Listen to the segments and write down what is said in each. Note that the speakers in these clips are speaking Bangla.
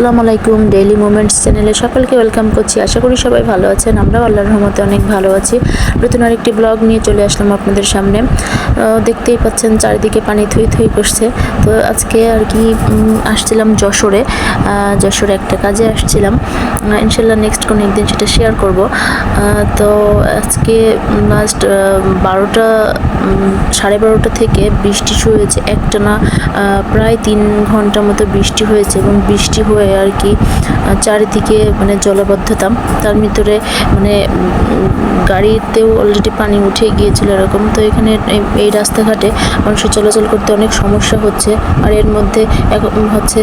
আসসালামু আলাইকুম। ডেইলি মোমেন্টস চ্যানেলে সকলকে ওয়েলকাম করছি। আশা করি সবাই ভালো আছেন। আমরাও আল্লাহর রহমতে অনেক ভালো আছি। নতুন আরেকটি ব্লগ নিয়ে চলে আসলাম আপনাদের সামনে। দেখতেই পাচ্ছেন চারিদিকে পানি থুই থুই করছে। তো আজকে আর কি আসছিলাম যশোরে একটা কাজে আসছিলাম। ইনশাল্লাহ নেক্সট কোনো একদিন সেটা শেয়ার করব। তো আজকে লাস্ট 12টা 12:30 থেকে বৃষ্টি শুরু হয়েছে। একটানা প্রায় 3 ঘন্টা মতো বৃষ্টি হয়েছে এবং বৃষ্টি হয়ে আর কি চারিদিকে মানে জলাবদ্ধতা, তার ভিতরে মানে গাড়িতেও অলরেডি পানি উঠে গিয়েছিল এরকম। তো এখানে এই রাস্তাঘাটে মানুষের চলাচল করতে অনেক সমস্যা হচ্ছে। আর এর মধ্যে হচ্ছে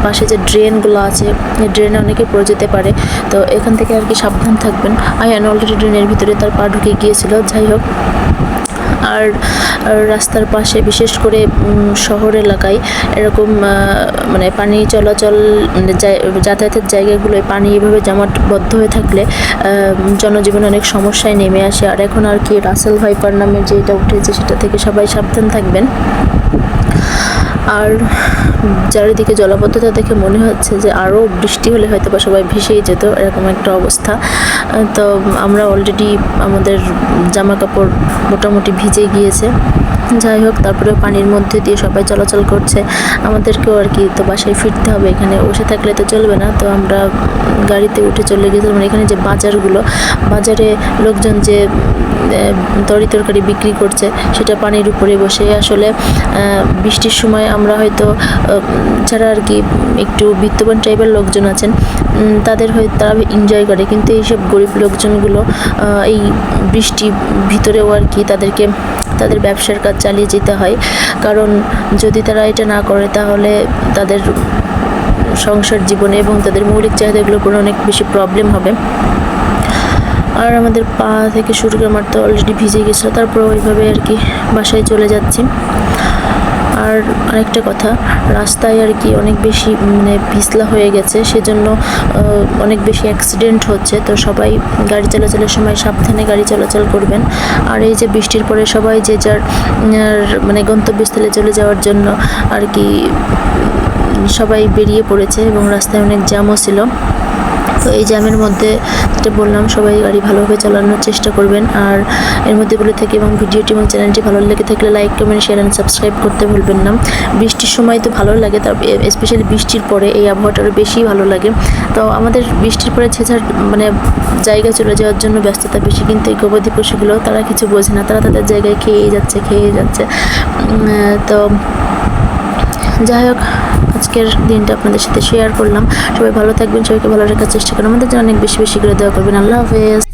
পাশে যে ড্রেনগুলো আছে, এই ড্রেনে অনেকে পড়ে যেতে পারে। তো এখান থেকে আর কি সাবধান থাকবেন। আয়ান অলরেডি ড্রেনের ভিতরে তার পা ঢুকে গিয়েছিল। যাই হোক, আর রাস্তার পাশে বিশেষ করে শহর এলাকায় এরকম মানে পানি চলাচল যাতায়াতের জায়গাগুলোয় পানি এভাবে জমাটবদ্ধ হয়ে থাকলে জনজীবনে অনেক সমস্যায় নেমে আসে। আর এখন আর কি রাসেল ভাইপার নামে যেটা উঠেছে সেটা থেকে সবাই সাবধান থাকবেন। আর চারিদিকে জলাবদ্ধতা দেখে মনে হচ্ছে যে আরও বৃষ্টি হলে হয়তো বা সবাই ভেসেই যেত, এরকম একটা অবস্থা। তো আমরা অলরেডি আমাদের জামা কাপড় মোটামুটি ভিজে গিয়েছে। যাই হোক, তারপরে পানির মধ্যে দিয়ে সবাই চলাচল করছে। আমাদেরকেও আর কি তো বাসায় ফিরতে হবে, এখানে বসে থাকলে তো চলবে না। তো আমরা গাড়িতে উঠে চলে গেছিলাম। এখানে যে বাজারে লোকজন যে তরকারি বিক্রি করছে সেটা পানির উপরে বসে। আসলে বৃষ্টির সময় আমরা হয়তো যারা আর কি একটু বিত্তবান টাইপের লোকজন আছেন তারা এনজয় করে, কিন্তু এইসব গরিব লোকজনগুলো এই বৃষ্টি ভিতরেও আর কি তাদের ব্যবসার কাজ চালিয়ে যেতে হয়। কারণ যদি তারা এটা না করে তাহলে তাদের সংসার জীবনে এবং তাদের মৌলিক চাহিদাগুলো পূরণে অনেক বেশি প্রবলেম হবে। আর আমাদের পা থেকে শুরু করে আমার তো অলরেডি ভিজে গেছিলো। তারপর ওইভাবে আর কি বাসায় চলে যাচ্ছি। আর আরেকটা কথা, রাস্তায় আর কি অনেক বেশি মানে পিছলা হয়ে গেছে, সেজন্য অনেক বেশি অ্যাক্সিডেন্ট হচ্ছে। তো সবাই গাড়ি চলাচলের সময় সাবধানে গাড়ি চলাচল করবেন। আর এই যে বৃষ্টির পরে সবাই যে যার মানে গন্তব্যস্থলে চলে যাওয়ার জন্য আর কি সবাই বেরিয়ে পড়েছে এবং রাস্তায় অনেক জ্যামও ছিল। তো এই জ্যামের মধ্যে যেটা বললাম, সবাই গাড়ি ভালোভাবে চালানোর চেষ্টা করবেন। আর এর মধ্যে বলে থাকি এবং ভিডিওটি এবং চ্যানেলটি ভালো লেগে থাকলে like, comment, share and subscribe করতে ভুলবেন না। বৃষ্টির সময় তো ভালো লাগে, তার স্পেশালি বৃষ্টির পরে এই আবহাওয়াটা আরও বেশি ভালো লাগে। তো আমাদের বৃষ্টির পরে ছেঁচার মানে জায়গা চলে যাওয়ার জন্য ব্যস্ততা বেশি, কিন্তু এই গবাদি পশুগুলো তারা কিছু বোঝে না, তারা তাদের জায়গায় খেয়েই যাচ্ছে। তো যাই হোক, আজকের দিনটা আপনাদের সাথে শেয়ার করলাম। সবাই ভালো থাকবেন, সবাইকে ভালো রাখার চেষ্টা করুন। আমাদের জন্য অনেক বেশি করে দোয়া করবেন। আল্লাহ হাফেজ।